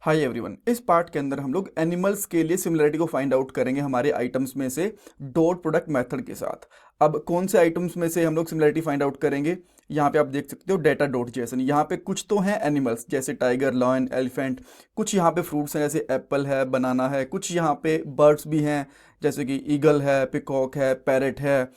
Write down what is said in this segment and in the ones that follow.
Hi everyone, इस part के अंदर हम लोग एनिमल्स के लिए सिमिलरिटी को फाइंड आउट करेंगे हमारे आइटम्स में से डॉट प्रोडक्ट मेथड के साथ। अब कौन से आइटम्स में से हम लोग सिमिलरिटी फाइंड आउट करेंगे? यहाँ पे आप देख सकते हो डेटा डॉट जेसन। यहाँ पे कुछ तो हैं एनिमल्स जैसे टाइगर, लॉयन, एलिफेंट। कुछ यहाँ पे फ्रूट्स हैं जैसे एप्पल है, बनाना है। कुछ यहाँ पे बर्ड्स भी हैं जैसे कि ईगल है, पिकॉक है, पैरेट है।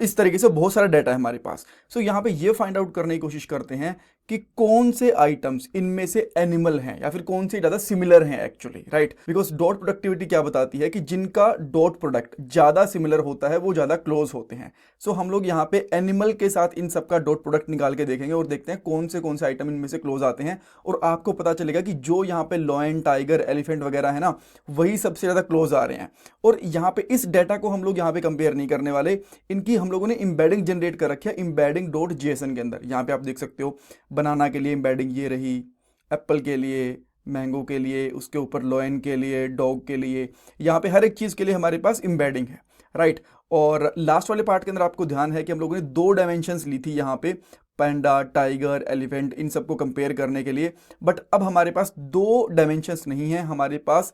इस तरीके से बहुत सारा डाटा है हमारे पास। सो यहाँ पे ये फाइंड आउट करने की कोशिश करते हैं कि कौन से आइटम्स इनमें से एनिमल हैं या फिर कौन से ज़्यादा सिमिलर हैं actually, right? Because dot productivity क्या बताती है कि जिनका डॉट प्रोडक्ट ज़्यादा सिमिलर होता है वो ज़्यादा क्लोज होते हैं। सो हम लोग यहाँ पे एनिमल के साथ इन सबका डॉट प्रोडक्ट निकाल के देखेंगे और देखते हैं कौन से आइटम इनमें से क्लोज आते हैं। और आपको पता चलेगा कि जो यहाँ पे लॉयन, टाइगर, एलिफेंट वगैरह है ना, वही सबसे ज़्यादा क्लोज आ रहे हैं। और यहाँ पे इस डेटा को हम लोग यहाँ पे कंपेयर नहीं करने वाले, इनकी हम लोगों ने इंबेडिंग जनरेट कर रखी है इंबेडिंग डॉट जेसन के अंदर। यहाँ पे आप देख सकते हो बनाना के लिए एम्बेडिंग ये रही, एप्पल के लिए, मैंगो के लिए, उसके ऊपर लॉयन के लिए, डॉग के लिए। यहाँ पे हर एक चीज़ के लिए हमारे पास एम्बेडिंग है, राइट? और लास्ट वाले पार्ट के अंदर आपको ध्यान है कि हम लोगों ने 2 डायमेंशंस ली थी यहाँ पे, पैंडा, टाइगर, एलिफेंट, इन सबको कंपेयर करने के लिए। बट अब हमारे पास 2 डायमेंशंस नहीं है, हमारे पास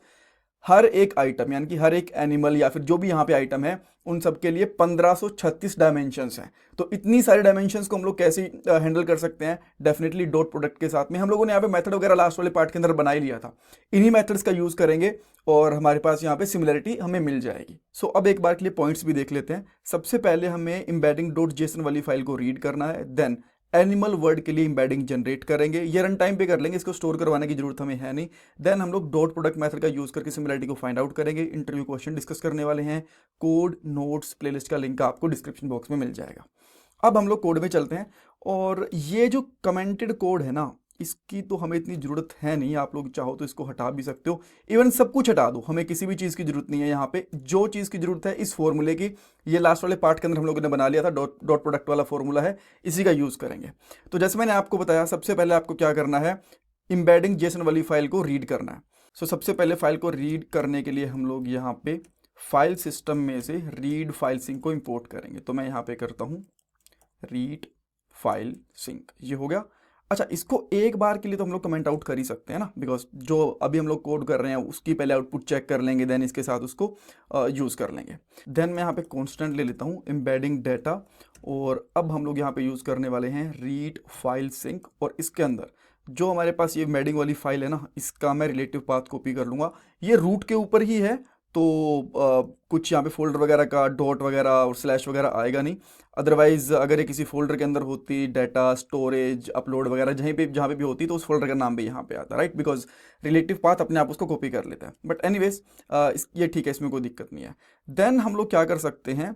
हर एक आइटम यानी कि हर एक एनिमल या फिर जो भी यहाँ पे आइटम है उन सब के लिए 1536 डायमेंशंस हैं। तो इतनी सारी डायमेंशंस को हम लोग कैसे हैंडल कर सकते हैं? डेफिनेटली डॉट प्रोडक्ट के साथ में। हम लोगों ने यहाँ पे मेथड वगैरह लास्ट वाले पार्ट के अंदर बना ही लिया था, इन्हीं मेथड्स का यूज करेंगे और हमारे पास यहाँ पे सिमिलरिटी हमें मिल जाएगी। सो अब एक बार के लिए पॉइंट्स भी देख लेते हैं। सबसे पहले हमें एम्बेडिंग डॉट जेसन वाली फाइल को रीड करना है, देन एनिमल वर्ड के लिए एम्बेडिंग जनरेट करेंगे। ये रन टाइम पे कर लेंगे, इसको स्टोर करवाने की जरूरत हमें है नहीं। देन हम लोग डॉट प्रोडक्ट मेथड का यूज करके सिमिलरिटी को फाइंड आउट करेंगे। इंटरव्यू क्वेश्चन डिस्कस करने वाले हैं। कोड, नोट्स, प्लेलिस्ट का लिंक आपको डिस्क्रिप्शन बॉक्स में मिल जाएगा। अब हम लोग कोड में चलते हैं। और ये जो कमेंटेड कोड है ना, इसकी तो हमें इतनी ज़रूरत है नहीं। आप लोग चाहो तो इसको हटा भी सकते हो, इवन सब कुछ हटा दो, हमें किसी भी चीज़ की ज़रूरत नहीं है। यहाँ पे जो चीज़ की ज़रूरत है इस फॉर्मूले की, ये लास्ट वाले पार्ट के अंदर हम लोगों ने बना लिया था, डॉट प्रोडक्ट वाला फॉर्मूला है, इसी का यूज़ करेंगे। तो जैसे मैंने आपको बताया, सबसे पहले आपको क्या करना है, एम्बेडिंग जेसन वाली फाइल को रीड करना है। सो सबसे पहले फाइल को रीड करने के लिए हम लोग यहाँ पे फाइल सिस्टम में से रीड फाइल सिंक को इम्पोर्ट करेंगे। तो मैं यहाँ पे करता हूँ रीड फाइल सिंक, ये हो गया। अच्छा, इसको एक बार के लिए तो हम लोग कमेंट आउट कर ही सकते हैं ना, बिकॉज जो अभी हम लोग कोड कर रहे हैं उसकी पहले आउटपुट चेक कर लेंगे, देन इसके साथ उसको यूज़ कर लेंगे। देन मैं यहाँ पे कांस्टेंट ले लेता हूँ एम्बेडिंग डेटा, और अब हम लोग यहाँ पे यूज़ करने वाले हैं रीड फाइल सिंक। और इसके अंदर जो हमारे पास ये एम्बेडिंग वाली फाइल है ना, इसका मैं रिलेटिव पाथ कॉपी कर लूँगा। ये रूट के ऊपर ही है, तो कुछ यहाँ पे फोल्डर वगैरह का डॉट वगैरह और स्लैश वगैरह आएगा नहीं। अदरवाइज अगर ये किसी फोल्डर के अंदर होती, डाटा स्टोरेज, अपलोड वगैरह जहाँ पे भी होती, तो उस फोल्डर का नाम भी यहाँ पे आता, राइट? बिकॉज रिलेटिव पाथ अपने आप उसको कॉपी कर लेता है। बट एनीवेज ये ठीक है, इसमें कोई दिक्कत नहीं है। देन हम लोग क्या कर सकते हैं,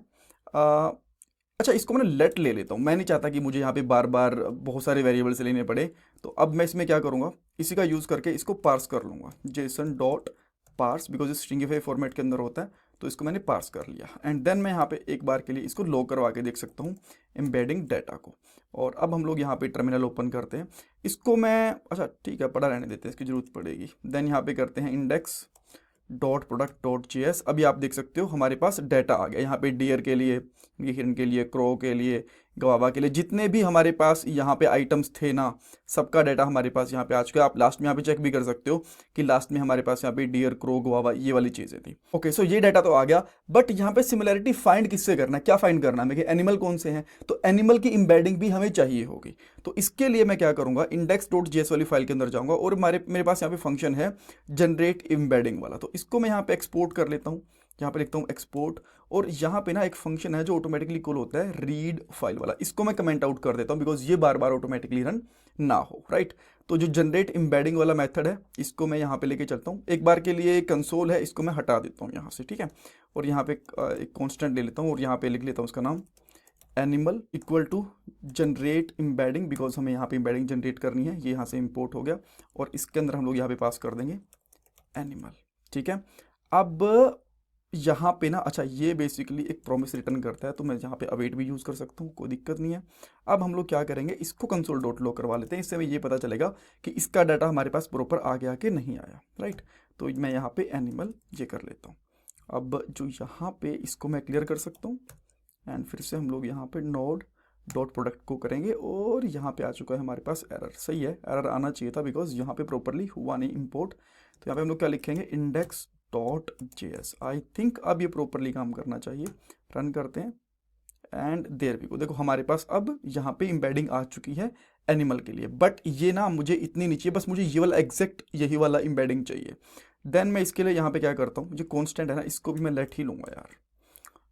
अच्छा इसको मैंने लेट ले लेता हूँ। मैं नहीं चाहता कि मुझे यहाँ पे बार बार बहुत सारे वेरिएबल्स लेने पड़े। तो अब मैं इसमें क्या करूँगा, इसी का यूज़ करके इसको पार्स कर लूँगा, जेसन डॉट पार्स, बिकॉज इस स्ट्रिंगिफाई फॉर्मेट के अंदर होता है। तो इसको मैंने पार्स कर लिया, एंड देन मैं यहाँ पे एक बार के लिए इसको लॉग करवा के देख सकता हूँ एम्बेडिंग डेटा को। और अब हम लोग यहाँ पे टर्मिनल ओपन करते हैं। इसको मैं, अच्छा ठीक है, पड़ा रहने देते हैं, इसकी ज़रूरत पड़ेगी। देन यहाँ पे करते हैं index dot product dot JS. अभी आप देख सकते हो हमारे पास डाटा आ गया। यहाँ पे डियर के लिए, हिरन के लिए, क्रो के लिए, गवावा के लिए, जितने भी हमारे पास यहाँ पे आइटम्स थे ना, सबका डाटा हमारे पास यहाँ पे आ चुका है। आप लास्ट में यहाँ पे चेक भी कर सकते हो कि लास्ट में हमारे पास यहाँ पे डियर, क्रो, गवावा, ये वाली चीज़ें थी। ओके, सो ये डाटा तो आ गया। बट यहाँ पे सिमिलरिटी फाइंड किससे करना है, क्या फाइंड करना है, एनिमल कौन से हैं? तो एनिमल की इंबेडिंग भी हमें चाहिए होगी। तो इसके लिए मैं क्या करूँगा, इंडेक्स डॉट जेएस वाली फाइल के अंदर जाऊँगा और मेरे पास यहाँ पे फंक्शन है जनरेट इंबेडिंग वाला। तो इसको मैं यहाँ पे एक्सपोर्ट कर लेता हूँ, यहाँ पे लिखता हूँ एक्सपोर्ट। और यहाँ पे ना एक फंक्शन है जो ऑटोमेटिकली कॉल होता है रीड फाइल वाला, इसको मैं कमेंट आउट कर देता हूँ बिकॉज ये बार बार ऑटोमेटिकली रन ना हो, राइट? तो जो जनरेट एम्बेडिंग वाला मेथड है, इसको मैं यहाँ पे लेके चलता हूँ। एक बार के लिए कंसोल है, इसको मैं हटा देता हूँ यहाँ से, ठीक है? और यहाँ पे एक कॉन्स्टेंट ले लेता हूँ और यहाँ पे लिख लेता हूँ उसका नाम animal equal to generate embedding, because हमें यहाँ पे एम्बेडिंग जनरेट करनी है। ये यहाँ से इम्पोर्ट हो गया और इसके अंदर हम लोग यहाँ पे पास कर देंगे एनिमल, ठीक है? अब यहाँ पे ना, अच्छा ये बेसिकली एक प्रॉमिस रिटर्न करता है, तो मैं यहाँ पे अवेट भी यूज़ कर सकता हूँ, कोई दिक्कत नहीं है। अब हम लोग क्या करेंगे, इसको कंसोल डॉट लॉग करवा लेते हैं, इससे हमें ये पता चलेगा कि इसका डाटा हमारे पास प्रॉपर आ गया कि नहीं आया, राइट? तो मैं यहाँ पे एनिमल ये कर लेता हूँ। अब जो यहाँ पे इसको मैं क्लियर कर सकता हूँ, एंड फिर से हम लोग यहाँ पे नोड डॉट प्रोडक्ट को करेंगे और यहाँ पे आ चुका है हमारे पास एरर। सही है, एरर आना चाहिए था बिकॉज यहाँ पे प्रॉपरली हुआ नहीं इंपोर्ट। तो यहाँ पे हम लोग क्या लिखेंगे, index dot JS. I think अब ये प्रॉपरली काम करना चाहिए। रन करते हैं एंड देयर वी गो। देखो हमारे पास अब यहाँ पे एम्बेडिंग आ चुकी है एनिमल के लिए, बट ये ना मुझे इतनी नहीं चाहिए, बस मुझे ये वाला एग्जैक्ट यही वाला एम्बेडिंग चाहिए। देन मैं इसके लिए यहाँ पे क्या करता हूँ, जो कॉन्स्टेंट है ना इसको भी मैं लेट ही लूँगा यार।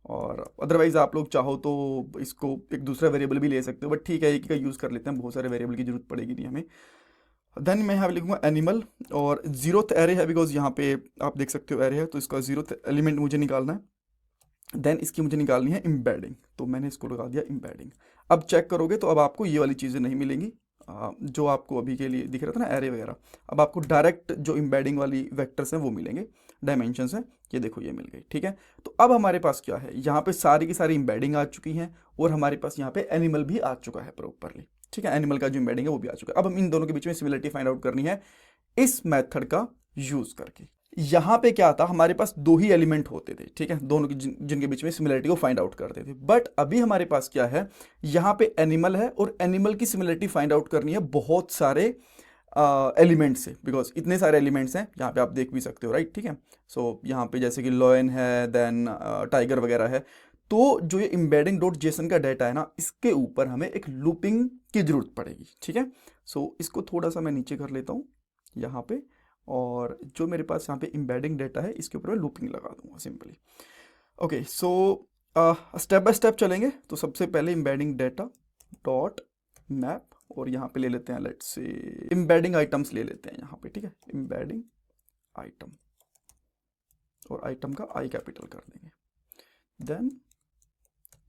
और अदरवाइज आप लोग चाहो तो इसको एक दूसरा वेरिएबल भी ले सकते हो, बट ठीक है एक ही का यूज़ कर लेते हैं, बहुत सारे वेरिएबल की जरूरत पड़ेगी नहीं हमें। देन मैं यहाँ पे लिखूंगा एनिमल और जीरोथ एरे है बिकॉज यहाँ पे आप देख सकते हो एरे है, तो इसका जीरोथ एलिमेंट मुझे निकालना है। देन इसकी मुझे निकालनी है एम्बेडिंग, तो मैंने इसको लगा दिया एम्बेडिंग। अब चेक करोगे तो अब आपको ये वाली चीज़ें नहीं मिलेंगी जो आपको अभी के लिए दिख रहा था ना एरे वगैरह। अब आपको डायरेक्ट जो एम्बेडिंग वाली वेक्टर्स हैं वो मिलेंगे, डायमेंशंस हैं, ये देखो ये मिल गई। ठीक है, तो अब हमारे पास क्या है, यहाँ पे सारी की सारी एम्बेडिंग आ चुकी हैं और हमारे पास यहाँ पे एनिमल भी आ चुका है प्रॉपरली। ठीक है, एनिमल का जो एम्बेडिंग है वो भी आ चुका है। अब हम इन दोनों के बीच में सिमिलरिटी फाइंड आउट करनी है इस मेथड का यूज करके। यहाँ पे क्या था, हमारे पास दो ही एलिमेंट होते थे, ठीक है, दोनों की जिनके बीच में सिमिलरिटी को फाइंड आउट करते थे। बट अभी हमारे पास क्या है, यहाँ पे एनिमल है और एनिमल की सिमिलरिटी फाइंड आउट करनी है बहुत सारे एलिमेंट से, बिकॉज इतने सारे एलिमेंट्स हैं, यहाँ पे आप देख भी सकते हो राइट। ठीक है, सो यहाँ पे जैसे कि लॉयन है, देन टाइगर वगैरह है। तो जो ये एम्बेडिंग डॉट जेसन का डाटा है ना, इसके ऊपर हमें एक लूपिंग की जरूरत पड़ेगी। ठीक है, सो इसको थोड़ा सा मैं नीचे कर लेता हूँ यहाँ पे, और जो मेरे पास यहाँ पे एम्बेडिंग डाटा है इसके ऊपर मैं लूपिंग लगा दूंगा simply. Okay, so step by step चलेंगे। तो सबसे पहले एम्बेडिंग डाटा डॉट मैप, और यहाँ पे ले लेते हैं लेट्स से एम्बेडिंग आइटम्स ले लेते हैं यहाँ पे। ठीक है, एम्बेडिंग आइटम, और आइटम का आई कैपिटल कर देंगे। देन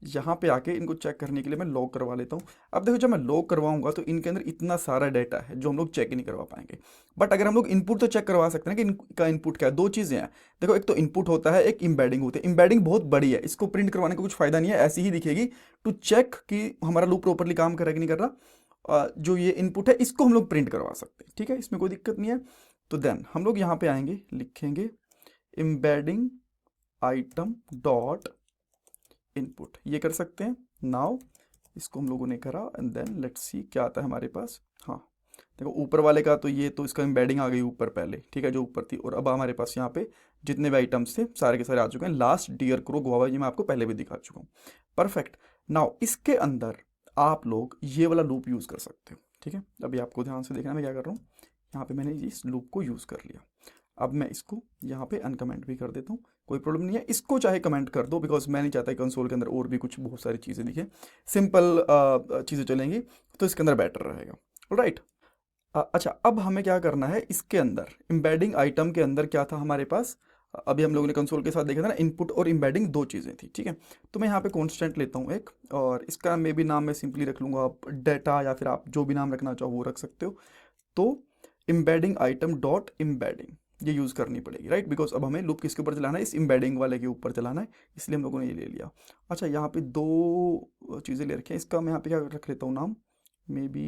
यहाँ पे आके इनको चेक करने के लिए मैं लॉग करवा लेता हूँ। अब देखो जब मैं लॉग करवाऊंगा तो इनके अंदर इतना सारा डाटा है जो हम लोग चेक ही नहीं करवा पाएंगे। बट अगर हम लोग इनपुट तो चेक करवा सकते हैं कि इनका इनपुट क्या है। दो चीज़ें हैं, देखो एक तो इनपुट होता है, एक एम्बेडिंग होती है। एम्बेडिंग बहुत बड़ी है, इसको प्रिंट करवाने का कुछ फायदा नहीं है, ऐसी ही दिखेगी टू चेक कि हमारा लूप प्रॉपरली काम कर रहा है कि नहीं कर रहा। जो ये इनपुट है इसको हम लोग प्रिंट करवा सकते हैं। ठीक है, इसमें कोई दिक्कत नहीं है। तो देन हम लोग यहाँ पे आएंगे, लिखेंगे एम्बेडिंग आइटम डॉट इनपुट, ये कर सकते हैं। नाउ इसको हम लोगों ने करा एंड देन लेट्स सी क्या आता है हमारे पास। हाँ देखो ऊपर वाले का तो ये तो इसका एम्बेडिंग आ गई ऊपर पहले, ठीक है, जो ऊपर थी। और अब हमारे पास यहाँ पे जितने भी आइटम्स थे सारे के सारे आ चुके हैं। लास्ट डियर क्रो गुआवा ये मैं आपको पहले भी दिखा चुका हूँ। परफेक्ट। नाउ इसके अंदर आप लोग ये वाला लूप यूज़ कर सकते हो। ठीक है, अभी आपको ध्यान से देखना मैं क्या कर रहा हूँ। यहाँ पे मैंने इस लूप को यूज़ कर लिया। अब मैं इसको यहाँ पे अनकमेंट भी कर देता हूँ, कोई प्रॉब्लम नहीं है। इसको चाहे कमेंट कर दो बिकॉज मैं नहीं चाहता कंसोल के अंदर और भी कुछ बहुत सारी चीज़ें दिखे, सिंपल चीज़ें चलेंगी तो इसके अंदर बेटर रहेगा। राइट, अच्छा अब हमें क्या करना है, इसके अंदर एम्बेडिंग आइटम के अंदर क्या था हमारे पास, अभी हम लोगों ने कंसोल के साथ देखा था ना, इनपुट और एम्बेडिंग दो चीज़ें थी। ठीक है, तो मैं यहाँ पे कॉन्स्टेंट लेता हूँ एक, और इसका मे भी नाम मैं सिंपली रख लूँगा, आप डेटा या फिर आप जो भी नाम रखना चाहो वो रख सकते हो। तो एम्बेडिंग आइटम डॉट एम्बेडिंग ये यूज़ करनी पड़ेगी राइट, बिकॉज अब हमें लूप किसके ऊपर चलाना है, इस एम्बेडिंग वाले के ऊपर चलाना है, इसलिए हम लोगों ने ये ले लिया। अच्छा यहाँ पे दो चीज़ें ले रखी हैं, इसका मैं यहाँ पे क्या रख लेता हूँ नाम, मे बी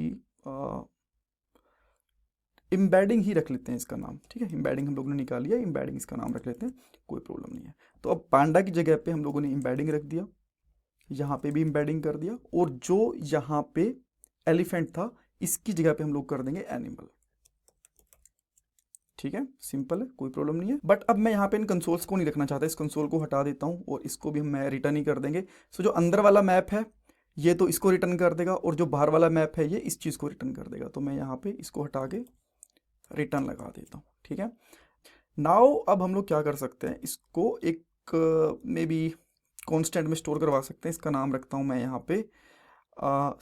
एम्बेडिंग ही रख लेते हैं इसका नाम। ठीक है, एम्बेडिंग हम लोगों ने निकाल लिया, एम्बेडिंग इसका नाम रख लेते हैं, कोई प्रॉब्लम नहीं है। तो अब पांडा की जगह पे हम लोगों ने एम्बेडिंग रख दिया, यहाँ पे भी एम्बेडिंग कर दिया, और जो यहाँ पे एलिफेंट था इसकी जगह पे हम लोग कर देंगे एनिमल। ठीक है, सिंपल है, कोई प्रॉब्लम नहीं है। बट अब मैं यहाँ पे इन कंसोल्स को नहीं रखना चाहता, इस कंसोल को हटा देता हूँ और इसको भी मैं रिटर्न ही कर देंगे। सो जो अंदर वाला मैप है ये तो इसको रिटर्न कर देगा, और जो बाहर वाला मैप है ये इस चीज़ को रिटर्न कर देगा। तो मैं यहाँ पे इसको हटा के रिटर्न लगा देता हूँ। ठीक है, नाउ अब हम लोग क्या कर सकते हैं, इसको एक मे बी कॉन्स्टेंट में स्टोर करवा सकते हैं। इसका नाम रखता हूँ मैं यहाँ पे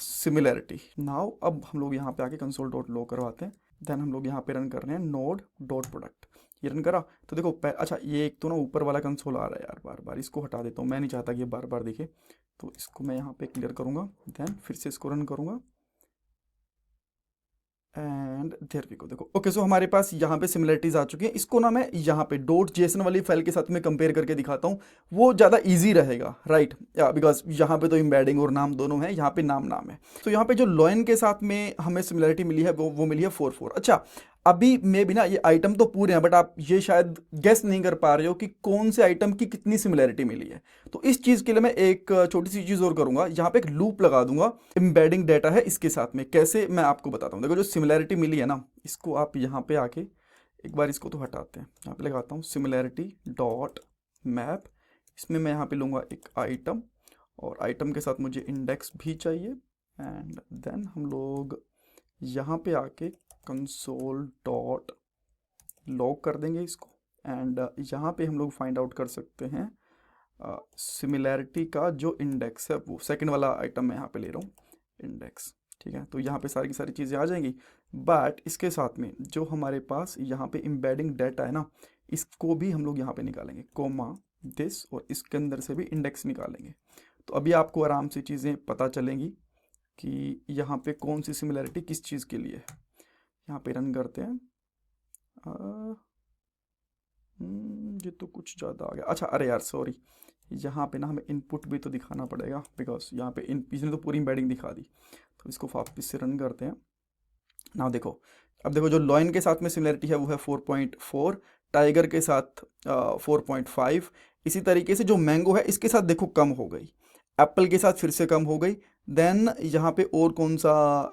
सिमिलैरिटी। नाउ अब हम लोग यहाँ पे आके कंसोल डॉट लॉग करवाते हैं, देन हम लोग यहाँ पे रन कर रहे हैं नोड डॉट प्रोडक्ट। ये रन करा तो देखो अच्छा ये एक तो ना ऊपर वाला कंसोल आ रहा है यार बार बार, इसको हटा देता हूँ, मैं नहीं चाहता कि ये बार बार दिखे। तो इसको मैं यहाँ पे क्लियर करूँगा, देन फिर से इसको रन करूँगा एंड देयर वी गो। देखो ओके, सो हमारे पास यहाँ पे सिमिलरिटीज आ चुकी हैं। इसको ना मैं यहाँ पे डॉट जेसन वाली फाइल के साथ में कंपेयर करके दिखाता हूँ, वो ज़्यादा इजी रहेगा राइट, बिकॉज यहाँ पे तो एम्बेडिंग और नाम दोनों है, यहाँ पे नाम नाम है। तो यहाँ पे जो लॉयन के साथ में हमें सिमिलरिटी मिली है वो मिली है 4 4। अच्छा अभी मे भी ना ये आइटम तो पूरे हैं, बट आप ये शायद गेस नहीं कर पा रहे हो कि कौन से आइटम की कितनी सिमिलैरिटी मिली है। तो इस चीज़ के लिए मैं एक छोटी सी चीज़ और करूंगा, यहाँ पे एक लूप लगा दूंगा, एम्बेडिंग डेटा है इसके साथ में, कैसे मैं आपको बताता हूँ। देखो जो सिमिलैरिटी मिली है ना, इसको आप यहाँ पे आके एक बार इसको तो हटाते हैं, यहाँ पे लगाता हूँ सिमिलैरिटी डॉट मैप। इसमें मैं यहाँ पे लूँगा एक आइटम, और आइटम के साथ मुझे इंडेक्स भी चाहिए, एंड देन हम लोग यहाँ पे आके कंसोल डॉट लॉग कर देंगे इसको, एंड यहाँ पे हम लोग फाइंड आउट कर सकते हैं सिमिलैरिटी का जो इंडेक्स है, वो सेकंड वाला आइटम मैं यहाँ पे ले रहा हूँ, इंडेक्स। ठीक है, तो यहाँ पे सारी की सारी चीज़ें आ जाएंगी, बट इसके साथ में जो हमारे पास यहाँ पे एम्बेडिंग डाटा है ना, इसको भी हम लोग यहाँ पे निकालेंगे, कोमा दिस, और इसके अंदर से भी इंडेक्स निकालेंगे। तो अभी आपको आराम से चीज़ें पता चलेंगी कि यहाँ पे कौन सी सिमिलैरिटी किस चीज़ के लिए है। यहाँ पे रन करते हैं, ये तो कुछ ज़्यादा आ गया। अच्छा, अरे यार सॉरी, यहाँ पे ना हमें इनपुट भी तो दिखाना पड़ेगा, बिकॉज यहाँ पे इसने तो पूरी एम्बेडिंग दिखा दी। तो इसको वापस से रन करते हैं ना। देखो, अब देखो जो लॉयन के साथ में सिमिलैरिटी है वो है 4.4, टाइगर के साथ 4.5। इसी तरीके से जो मैंगो है इसके साथ देखो कम हो गई, एप्पल के साथ फिर से कम हो गई। देन यहाँ पे और कौन सा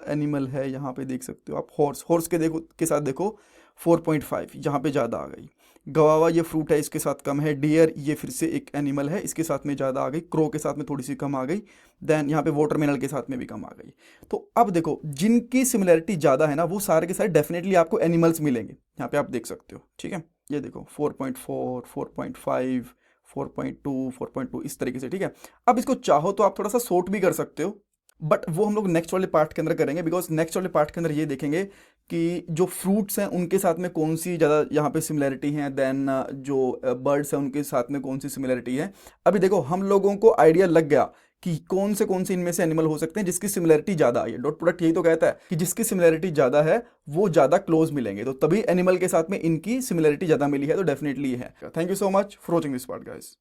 एनिमल है, यहाँ पे देख सकते हो आप, हॉर्स के साथ देखो 4.5, यहाँ पे ज़्यादा आ गई। गवावा ये फ्रूट है, इसके साथ कम है। डियर ये फिर से एक एनिमल है, इसके साथ में ज़्यादा आ गई। क्रो के साथ में थोड़ी सी कम आ गई। देन यहाँ पे वाटरमेलन के साथ में भी कम आ गई। तो अब देखो जिनकी सिमिलैरिटी ज़्यादा है ना, वो सारे के सारे डेफिनेटली आपको एनिमल्स मिलेंगे। यहाँ पे आप देख सकते हो, ठीक है, ये देखो 4.4, 4.5, 4.2, 4.2, इस तरीके से। ठीक है, अब इसको चाहो तो आप थोड़ा सा सॉर्ट भी कर सकते हो, बट वो हम लोग नेक्स्ट वाले पार्ट के अंदर करेंगे, बिकॉज नेक्स्ट वाले पार्ट के अंदर ये देखेंगे कि जो फ्रूट्स हैं उनके साथ में कौन सी ज़्यादा यहाँ पे सिमिलैरिटी है, देन जो बर्ड्स हैं उनके साथ में कौन सी सिमिलैरिटी है। अभी देखो हम लोगों को आइडिया लग गया कि कौन से इनमें से एनिमल हो सकते हैं जिसकी सिमिलैरिटी ज़्यादा आई है। डॉट प्रोडक्ट यही तो कहता है कि जिसकी सिमिलैरिटी ज़्यादा है वो ज़्यादा क्लोज मिलेंगे, तो तभी एनिमल के साथ में इनकी सिमिलैरिटी ज़्यादा मिली है, तो डेफिनेटली ये है। Thank you so much for watching this part guys.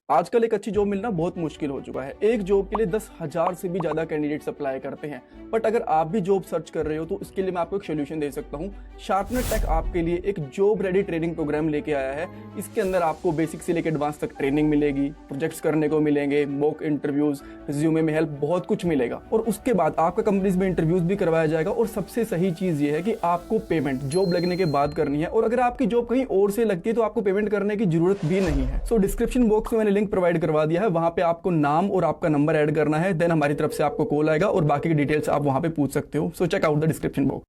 आजकल एक अच्छी जॉब मिलना बहुत मुश्किल हो चुका है। एक जॉब के लिए 10,000 से भी ज़्यादा कैंडिडेट्स अप्लाई करते हैं। बट अगर आप भी जॉब सर्च कर रहे हो तो इसके लिए मैं आपको एक सोल्यूशन दे सकता हूँ। शार्पनर टेक आपके लिए एक जॉब रेडी ट्रेनिंग प्रोग्राम लेके आया है। इसके अंदर आपको बेसिक से लेकर एडवांस तक ट्रेनिंग मिलेगी, प्रोजेक्ट्स करने को मिलेंगे, मॉक इंटरव्यूज, रिज्यूमे में हेल्प, बहुत कुछ मिलेगा। और उसके बाद आपका कंपनीज में इंटरव्यूज भी करवाया जाएगा। और सबसे सही चीज़ ये है कि आपको पेमेंट जॉब लगने के बाद करनी है, और अगर आपकी जॉब कहीं और से लगती है तो आपको पेमेंट करने की जरूरत भी नहीं है। सो डिस्क्रिप्शन बॉक्स में मैंने लिंक प्रोवाइड करवा दिया है, वहां पे आपको नाम और आपका नंबर ऐड करना है। देन हमारी तरफ से आपको कॉल आएगा और बाकी की डिटेल्स आप वहां पे पूछ सकते हो। So check out the description box.